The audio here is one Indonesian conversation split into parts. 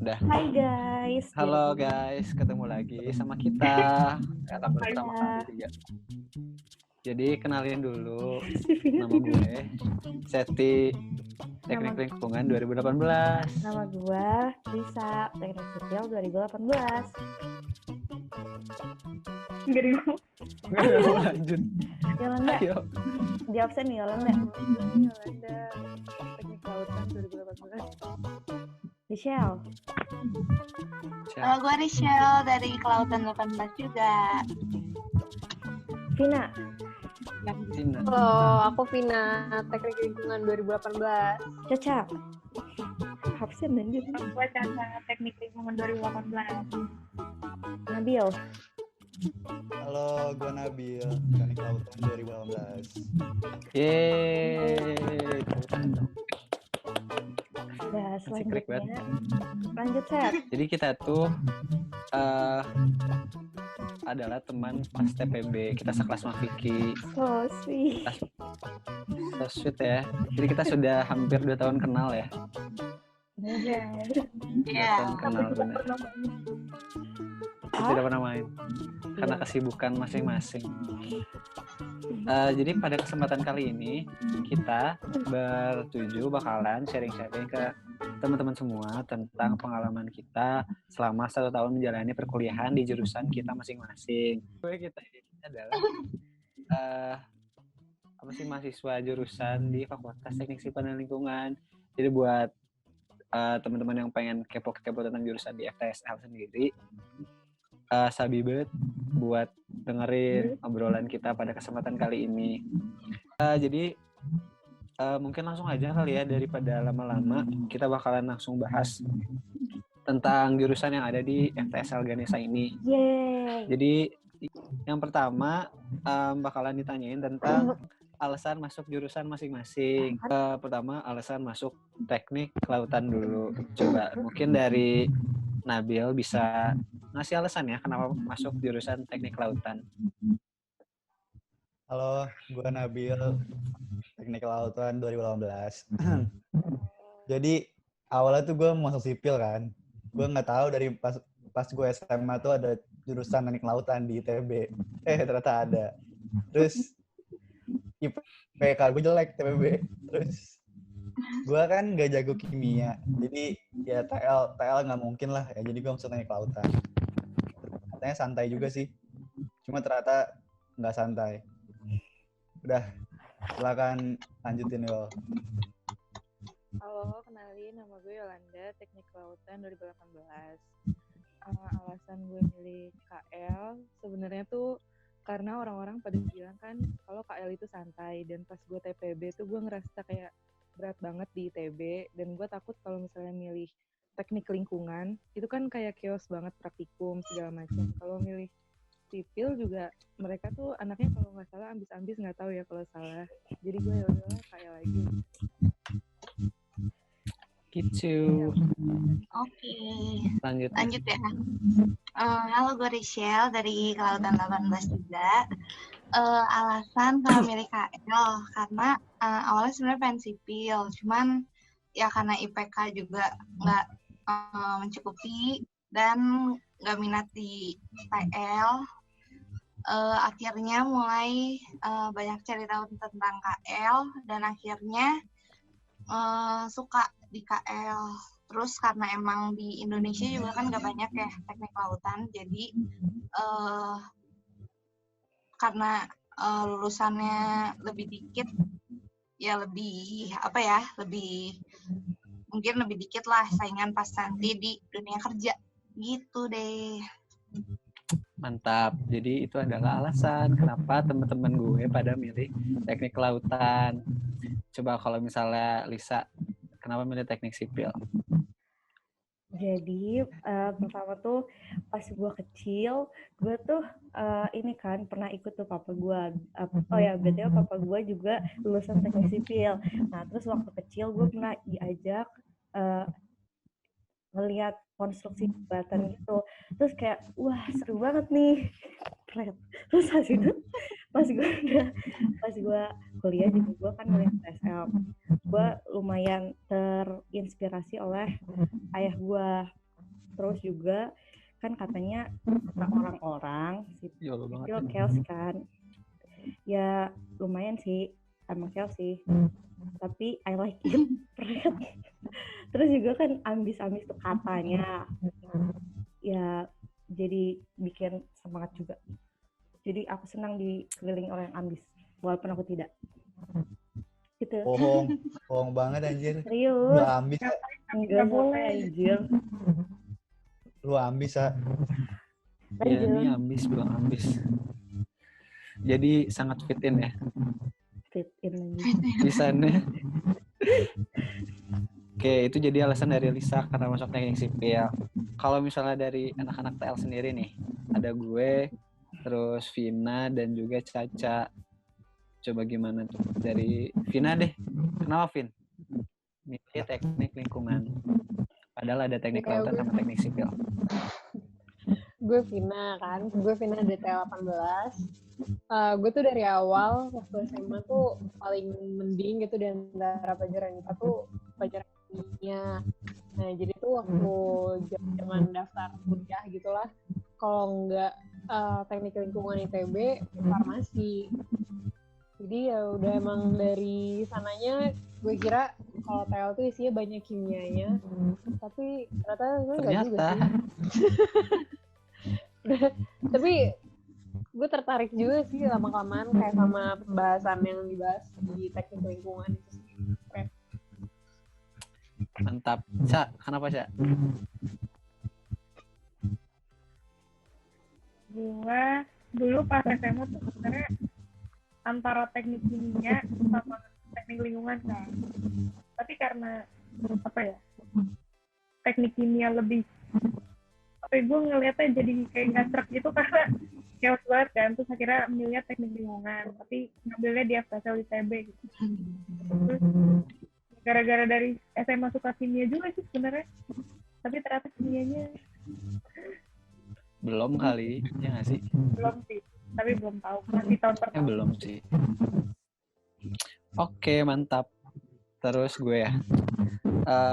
Udah. Hai guys. Halo guys, ketemu lagi sama kita. Karena baru pertama kali juga. Jadi kenalin dulu, nama gue Seti, Teknik Lingkungan 2018. Nama gue Risa, Teknik Sipil 2018. Ayo lanjut. Yolanda, Ayo. di absen nih Yolanda. Yolanda, Teknik Kelautan 2018. Michelle. Gue Rachel dari Kelautan 18 juga. Vina. Halo, aku Vina, Teknik Lingkungan 2018. Caca. Absen dan dia. Gue Caca, Teknik Lingkungan 2018. Nabil. Halo, gue Nabil, Teknik Kelautan 2018. Yeay. Nah, selanjutnya banget. lanjut Seth. Jadi kita tuh adalah teman pas TPB, kita sekelas sama Vicky. So sweet. So sweet ya. Jadi kita sudah hampir 2 tahun kenal ya. Iya. 2 tahun kenal benar. Tidak pernah main karena kesibukan masing-masing. Jadi pada kesempatan kali ini kita bertujuh bakalan sharing-sharing ke teman-teman semua tentang pengalaman kita selama 1 tahun menjalani perkuliahan di jurusan kita masing-masing. Kita ini adalah mahasiswa jurusan di Fakultas Teknik Sipil dan Lingkungan. Jadi buat teman-teman yang pengen kepo-kepo tentang jurusan di FTSL sendiri, sabi banget buat dengerin obrolan kita pada kesempatan kali ini. Jadi mungkin langsung aja kali ya, daripada lama-lama kita bakalan langsung bahas tentang jurusan yang ada di FTSL Ganesha ini. Yeay. Jadi yang pertama bakalan ditanyain tentang alasan masuk jurusan masing-masing. Pertama alasan masuk teknik kelautan dulu. Coba mungkin dari Nabil bisa ngasih alasan ya kenapa masuk jurusan teknik kelautan. Halo, gue Nabil, Teknik Kelautan 2018. Jadi awalnya tuh gue masuk sipil kan. Gue nggak tahu dari pas gue SMA tuh ada jurusan teknik kelautan di ITB. Ternyata ada. Terus IPK gue jelek TPB. Terus gue kan gak jago kimia, jadi ya TL nggak mungkin lah ya, jadi gue masuk teknik kelautan. Katanya santai juga sih, cuma ternyata nggak santai. Udah, silakan lanjutin Yol. Halo, kenalin, nama gue Yolanda, Teknik Kelautan 2018. Alasan gue milih KL sebenarnya tuh karena orang-orang pada bilang kan kalau KL itu santai, dan pas gue TPB tuh gue ngerasa kayak berat banget di ITB, dan gue takut kalau misalnya milih teknik lingkungan itu kan kayak chaos banget, praktikum segala macam. Kalau milih sipil juga mereka tuh anaknya kalau nggak salah ambis-ambis, nggak tahu ya kalau salah, jadi gue yaudah kayak lagi Gitu. Oke. Lanjut ya. Halo, gue Rachel dari Kelautan 18 juga. Alasan kalau milih KL karena awalnya sebenarnya pengen sipil, cuman ya karena IPK juga nggak mencukupi dan nggak minat di TL. Akhirnya mulai banyak cari tahu tentang KL dan akhirnya suka di KL. Terus karena emang di Indonesia juga kan nggak banyak ya teknik lautan, jadi karena lulusannya lebih dikit, ya lebih mungkin lebih dikit lah saingan pas nanti di dunia kerja gitu deh. Mantap. Jadi itu adalah alasan kenapa teman-teman gue pada milih teknik kelautan. Coba kalau misalnya Lisa, kenapa milih teknik sipil? Jadi pertama tuh pas gue kecil, gue tuh ini kan pernah ikut tuh papa gue. BTW papa gue juga lulusan teknik sipil. Nah terus waktu kecil gue pernah diajak ngelihat konstruksi jembatan gitu. Terus kayak wah seru banget nih. Keren. Terus habis itu pas gue kuliah juga gue kan ngeliat SL. Gue lumayan terinspirasi oleh ayah gue. terus juga kan katanya kata orang-orang Jauh banget. sipil chaos kan. Ya lumayan sih, emang chaos sih. Tapi I like it. Terus juga kan ambis-ambis tuh katanya. Ya jadi bikin semangat juga. Jadi aku senang dikelilingi orang yang ambis, walaupun aku tidak. Gitu. Bohong banget anjir. Serius. Lu ambis, Enggak boleh anjir. lu ambis, Ya, ini ambis, bilang ambis. Jadi sangat fit in ya Fit in lagi. di sana. Oke, itu jadi alasan dari Lisa karena masuk teknik sipil. Kalau misalnya dari anak-anak TL sendiri nih, ada gue, terus Vina dan juga Caca. Coba gimana tuh? Dari Vina deh. Kenapa Vin? Milih teknik lingkungan. Padahal ada teknik kelautan sama teknik sipil. Gue Vina kan, gue Vina DTL 18. Gue tuh dari awal waktu SMA tuh paling mending gitu di antara pelajaran IPA tuh pelajaran kimia. Nah jadi tuh waktu zaman daftar kuliah gitulah, kalau nggak teknik lingkungan ITB, farmasi. Jadi ya udah emang dari sananya gue kira kalau TL tuh isinya banyak kimianya, tapi ternyata gue nggak juga sih. Tapi gue tertarik juga sih lama-kelamaan kayak sama pembahasan yang dibahas di teknik lingkungan itu sih. Keren. Mantap. Ca, kenapa Ca? Gue dulu pas SMA tuh sebenarnya antara teknik kimia sama teknik lingkungan kan. Tapi karena teknik kimia lebih gue ngeliatnya jadi kayak nggak serak gitu karena chaos banget kan. Terus akhirnya milih teknik lingkungan, tapi ngambilnya di FTSL ITB gitu. Terus gara-gara dari SMA suka kimia juga sih sebenarnya, tapi ternyata kimianya Belum kali, ya nggak sih? belum sih, tapi belum tahu, masih tahun pertama. Belum sih. Oke, mantap. Terus gue ya,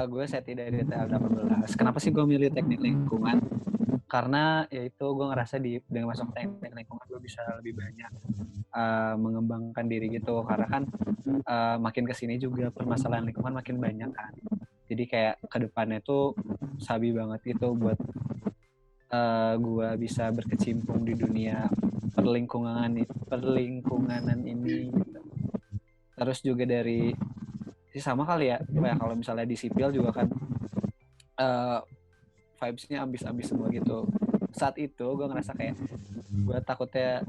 gue Seti dari TL 18. Kenapa sih gue milih teknik lingkungan? Karena yaitu gue ngerasa dengan masuk teknik lingkungan gue bisa lebih banyak mengembangkan diri gitu. Karena kan makin kesini juga permasalahan lingkungan makin banyak kan. Jadi kayak kedepannya tuh sabi banget gitu buat gue bisa berkecimpung di dunia perlingkunganan ini gitu. Terus juga dari sama kali ya kalau misalnya di sipil juga kan vibes-nya ambis-ambis semua gitu. Saat itu gue ngerasa kayak gue takutnya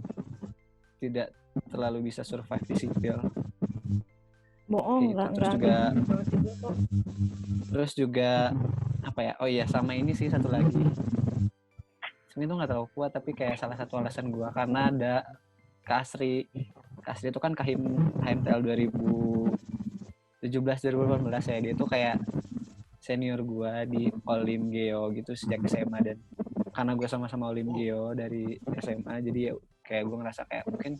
tidak terlalu bisa survive di sipil. Bohong, terus juga apa ya? Oh iya, sama ini sih satu lagi. Sebenarnya tuh nggak terlalu kuat, tapi kayak salah satu alasan gue karena ada Kasri itu kan HMTL 2017-2018 ya. Dia tuh kayak senior gue di Olim Geo gitu sejak SMA, dan karena gue sama-sama Olim Geo dari SMA, jadi ya kayak gue ngerasa kayak mungkin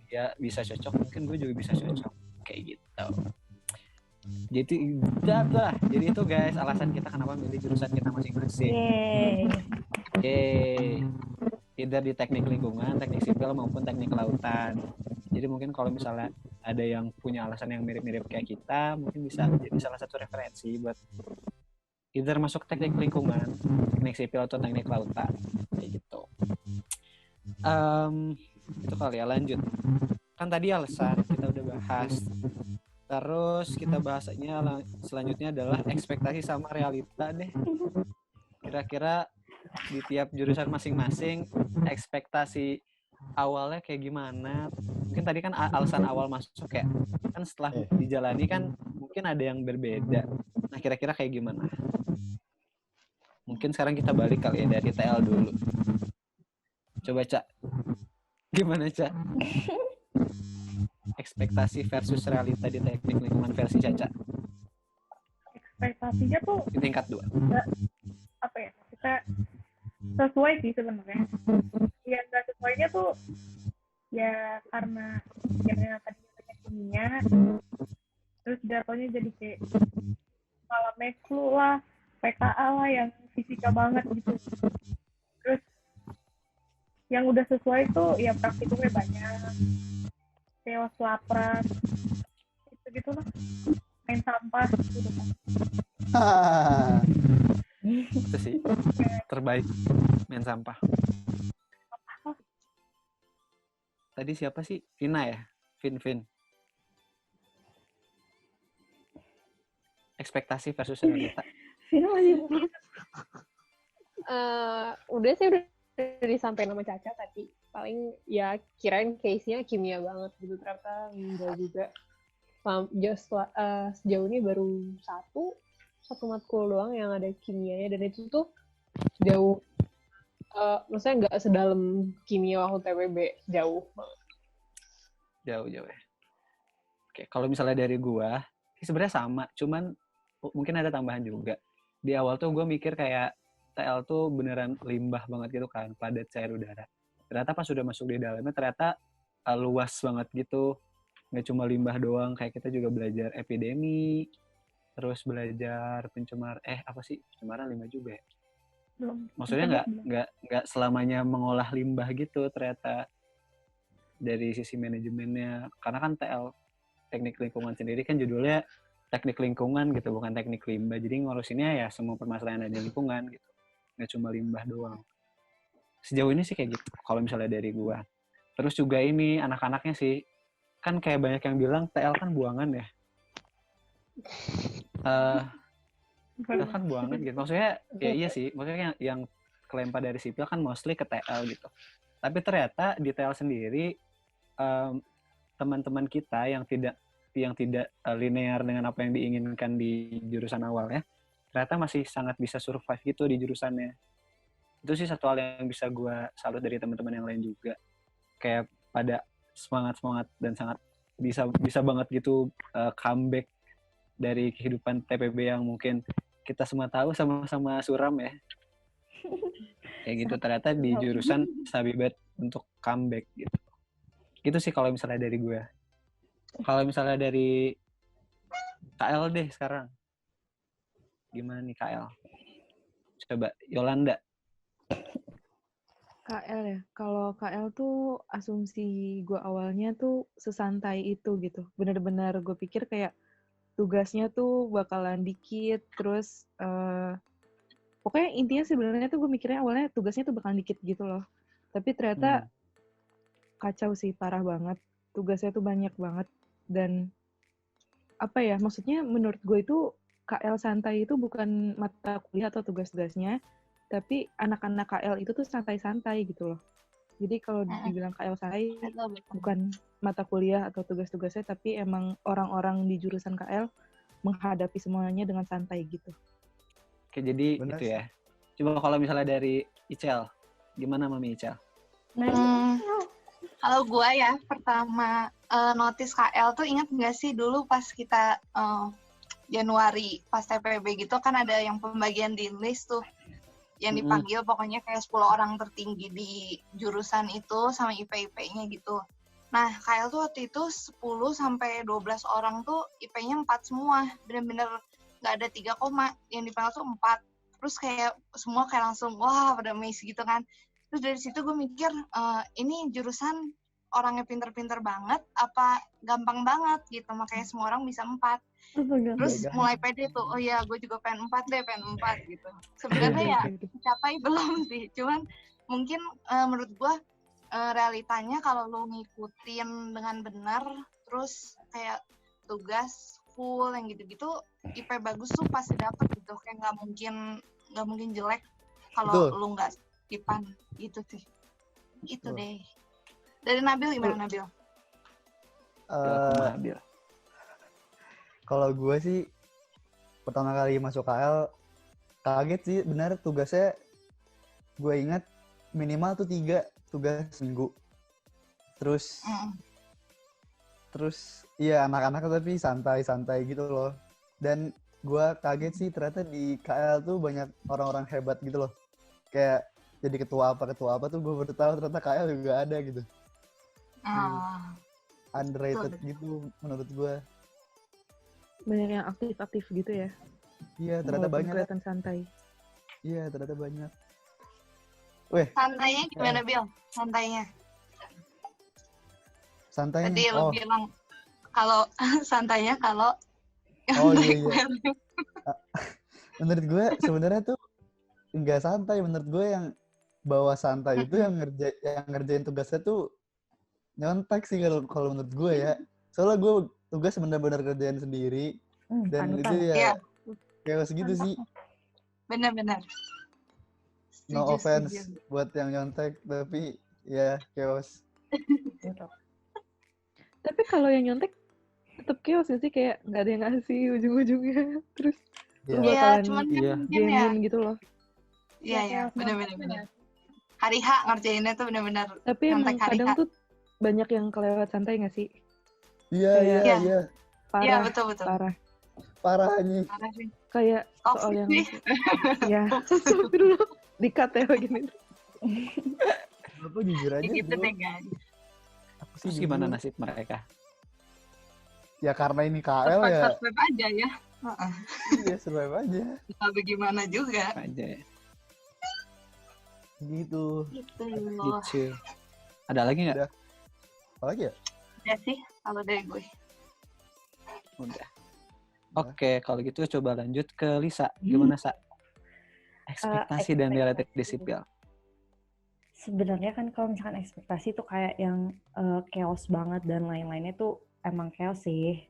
dia bisa cocok, mungkin gue juga bisa cocok kayak gitu. Jadi itu guys alasan kita kenapa milih jurusan kita masing-masing. Either di teknik lingkungan, teknik sipil maupun teknik kelautan. Jadi mungkin kalau misalnya ada yang punya alasan yang mirip-mirip kayak kita, mungkin bisa jadi salah satu referensi buat either masuk teknik lingkungan, teknik sipil atau teknik kelautan kayak gitu. Itu kali ya, lanjut. Kan tadi alasan kita udah bahas. Terus kita bahasanya selanjutnya adalah ekspektasi sama realita deh. Kira-kira di tiap jurusan masing-masing ekspektasi awalnya kayak gimana? Mungkin tadi kan alasan awal masuk kayak kan setelah dijalani kan mungkin ada yang berbeda. Nah, kira-kira kayak gimana? Mungkin sekarang kita balik kali ya dari TL dulu. Coba Cak. Gimana Cak? Ekspektasi versus realita di teknik lingkungan versi Caca. Ekspektasinya tuh di tingkat 2. Kita sesuai sih sebenarnya. Ya nggak sesuainya tuh ya karena yang tadinya banyak kimia, terus jatuhnya jadi kayak malah meklu lah, PKA lah yang fisika banget gitu. Terus yang udah sesuai tuh ya praktikumnya banyak, kayak laprak gitu lah, main sampah gitu kan. Itu sih terbaik, main sampah. Tadi siapa sih? Vina ya? Vin. Ekspektasi versus realita. Vina masih Udah sih udah disampaikan sama Caca tadi. Paling ya kirain case-nya kimia banget gitu, ternyata enggak juga. Sejauh ini baru satu matkul doang yang ada kimianya, dan itu tuh jauh, maksudnya nggak sedalam kimia waktu TPB, jauh banget. Jauh ya. Oke, kalau misalnya dari gua, sebenarnya sama, cuman mungkin ada tambahan juga. Di awal tuh gua mikir kayak TL tuh beneran limbah banget gitu kan, padat cair udara. Ternyata pas sudah masuk di dalamnya ternyata luas banget gitu. Nggak cuma limbah doang, kayak kita juga belajar epidemi, terus belajar pencemaran limbah juga ya. Belum. Maksudnya nggak selamanya mengolah limbah gitu ternyata dari sisi manajemennya, karena kan TL teknik lingkungan sendiri kan judulnya teknik lingkungan gitu, bukan teknik limbah, jadi ngurusinnya ya semua permasalahan ada di lingkungan gitu, nggak cuma limbah doang. Sejauh ini sih kayak gitu kalau misalnya dari gua. Terus juga ini anak-anaknya sih, kan kayak banyak yang bilang TL kan buangan ya. TL kan buangan gitu, maksudnya ya iya sih, maksudnya yang kelempar dari sipil kan mostly ke TL gitu. Tapi ternyata di TL sendiri teman-teman kita yang tidak linear dengan apa yang diinginkan di jurusan awal ya, ternyata masih sangat bisa survive gitu di jurusannya. Itu sih satu hal yang bisa gue salut dari teman-teman yang lain juga, kayak pada semangat dan sangat bisa banget gitu comeback dari kehidupan TPB yang mungkin kita semua tahu sama-sama suram ya. Kayak gitu, ternyata di jurusan sabibat untuk comeback gitu. Gitu sih kalau misalnya dari gue. Kalau misalnya dari KL deh sekarang. Gimana nih KL? Coba Yolanda. KL ya. Kalau KL tuh asumsi gue awalnya tuh sesantai itu gitu. Bener-bener gue pikir kayak tugasnya tuh bakalan dikit, terus pokoknya intinya sebenarnya tuh gue mikirnya awalnya tugasnya tuh bakalan dikit gitu loh. Tapi ternyata kacau sih, parah banget. Tugasnya tuh banyak banget. Dan apa ya, maksudnya menurut gue itu KL santai itu bukan mata kuliah atau tugas-tugasnya, tapi anak-anak KL itu tuh santai-santai gitu loh. Jadi kalau dibilang KL santai, bukan mata kuliah atau tugas-tugasnya, tapi emang orang-orang di jurusan KL menghadapi semuanya dengan santai gitu. Oke, jadi bener itu sih ya. Coba kalau misalnya dari Icel, gimana Mami Icel? Kalau gue ya, pertama notice KL tuh ingat nggak sih dulu pas kita Januari pas TPB gitu kan ada yang pembagian di list tuh, yang dipanggil pokoknya kayak 10 orang tertinggi di jurusan itu sama IP-IP-nya gitu. Nah, KL tuh waktu itu 10 sampai 12 orang tuh IP-nya 4 semua. Bener-bener nggak ada 3 koma. Yang dipanggil tuh 4. Terus kayak semua kayak langsung, wah pada amazed gitu kan. Terus dari situ gue mikir, ini jurusan orangnya pinter-pinter banget, apa gampang banget gitu. Makanya semua orang bisa 4. Terus mulai pede tuh, oh ya gue juga pengen 4 gitu. Sebenarnya ya capai belum sih, cuman mungkin menurut gue realitanya kalau lo ngikutin dengan benar, terus kayak tugas full yang gitu-gitu, IP bagus tuh pasti dapet gitu, kayak nggak mungkin jelek kalau lo nggak skipan gitu sih. Itu deh. Dari Nabil gimana Nabil? Nabil. Kalau gue sih pertama kali masuk KL kaget sih, benar tugasnya gue ingat minimal tuh 3 tugas seminggu. Terus iya anak-anak tapi santai-santai gitu loh. Dan gue kaget sih ternyata di KL tuh banyak orang-orang hebat gitu loh. Kayak jadi ketua apa tuh gue baru tahu ternyata KL juga ada gitu. Underrated gitu menurut gue. Banyak yang aktif-aktif gitu ya. Iya, ternyata banyak. Kelihatan santai. Iya, ternyata banyak. Weh, Santainya gimana, Bil? Santainya. santainya. Tadi lu bilang kalau santainya kalau Oh iya. Menurut gue sebenarnya tuh nggak santai. Menurut gue yang bawa santai itu yang ngerjain tugasnya tuh nyontek sih kalau menurut gue ya. Soalnya gue tugas benar-benar kerjain sendiri dan itu panutan. ya Iya. chaos gitu sih. Benar-benar. No offense buat yang nyontek, tapi ya chaos. Tapi kalau yang nyontek tetap chaos sih, kayak nggak ada yang ngasih ujung-ujungnya. Terus lu Iya. Iya, bakalan cuman kan mungkin ya. genuine gitu loh. Iya, benar-benar. Hari H ngerjainnya tuh benar-benar Tapi emang nyontek hari kadang H. tuh banyak yang kelewat santai nggak sih? Iya. Iya, Parah, betul. parah. Parah nih. Parah sih. Kayak soal Toxic yang sih. ya, astagfirullah, di-cut ya begini. Apa jujur aja Gitu bro. deh, guys. Aku sih Terus gimana jujur. nasib mereka? Ya karena ini KL ya. Survive aja ya. Heeh. Iya survive aja. Bisa bagaimana juga. Aja ya. Gitu. Gitu. Gitu. Ada lagi nggak? Udah. Apa lagi ya? Ya sih, kalau dari gue. Udah. Oke, kalau gitu coba lanjut ke Lisa. Gimana, Sa? Ekspektasi dan realita di sipil. Sebenarnya kan kalau misalkan ekspektasi tuh kayak yang chaos banget dan lain-lainnya tuh emang chaos sih.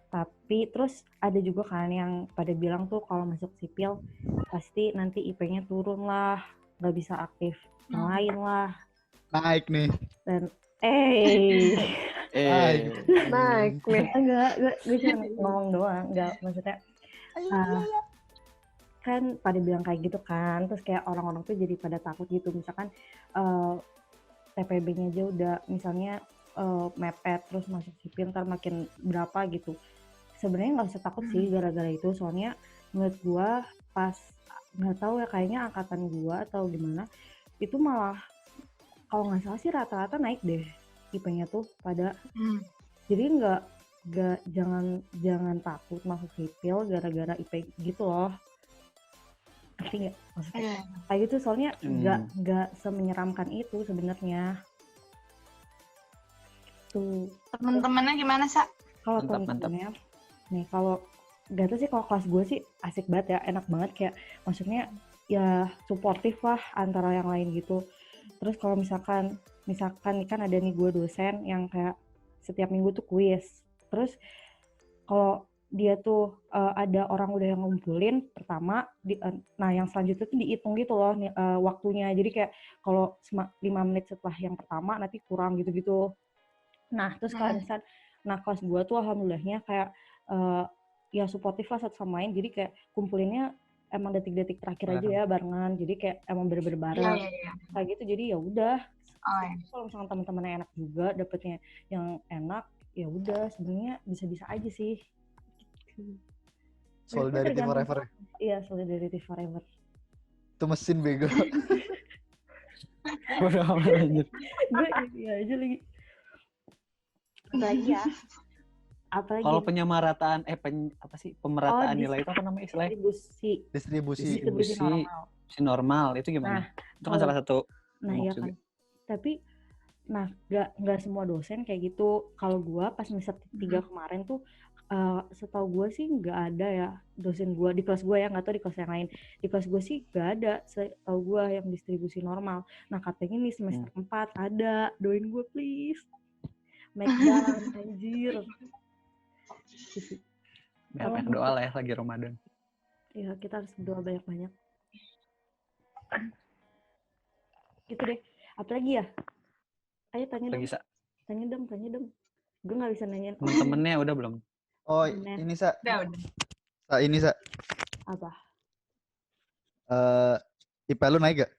Tapi terus ada juga kan yang pada bilang tuh kalau masuk sipil pasti nanti IP-nya turun lah, nggak bisa aktif yang lain lah. Naik nih. Dan Naik nih. enggak, gue cuma ngomong doang, enggak maksudnya kan pada bilang kayak gitu kan, terus kayak orang-orang tuh jadi pada takut gitu, misalkan TPB-nya aja udah misalnya mepet terus masuk sipil ntar makin berapa gitu. Sebenarnya nggak usah takut sih gara-gara itu, soalnya menurut gua pas nggak tahu ya kayaknya angkatan gua atau gimana itu malah kalau nggak salah sih rata-rata naik deh IP-nya tuh pada. Jadi nggak jangan takut masuk sipil gara-gara IP gitu loh. Ngerti nggak maksudnya? Kayak gitu soalnya nggak semenyeramkan itu sebenarnya. Tuh. Temen-temennya gimana, Sa? Kalau temen-temennya, nih kalau gak tau sih kalau kelas gue sih asik banget ya, enak banget kayak maksudnya ya suportif lah antara yang lain gitu. Terus kalau misalkan nih kan ada nih gue dosen yang kayak setiap minggu tuh kuis. Terus kalau dia tuh ada orang udah yang ngumpulin pertama, nah yang selanjutnya tuh dihitung gitu loh waktunya. Jadi kayak kalau 5 menit setelah yang pertama nanti kurang gitu-gitu. Nah terus kalau misalkan, nah kelas gue tuh alhamdulillahnya kayak ya suportif lah satu sama lain. Jadi kayak kumpulinnya emang detik-detik terakhir aja ya barengan. Jadi kayak emang bener-bener bareng. Kayak gitu jadi ya udah. Kalau misalkan teman-temannya enak juga dapetnya yang enak, ya udah sebenarnya bisa-bisa aja sih. Solidarity forever. Iya, solidarity forever. Itu mesin bego. Udah lanjut. Gue iya aja lagi. Lagi ya. Apalagi kalau penyamarataan pemerataan nilai itu apa namanya istilahnya? Distribusi normal itu gimana? Itu kan salah satu. Nah iya kan. Tapi nggak semua dosen kayak gitu. Kalau gue pas semester 3 kemarin tuh setahu gue sih nggak ada ya dosen gue di kelas gue ya, nggak tahu di kelas yang lain. Di kelas gue sih nggak ada, setahu gue yang distribusi normal. Nah katanya nih semester 4 ada, doain gue please. Make down anjir. Gitu. Banyak doa lah ya lagi Ramadan. Iya kita harus berdoa banyak-banyak. Gitu deh. Apalagi ya? Ayo tanya dong. Tanya dong. Gue nggak bisa nanyain. Temen-temennya udah belum? Oh ini Sa. Udah. Sa ini Sa. Apa? IP lu naik gak?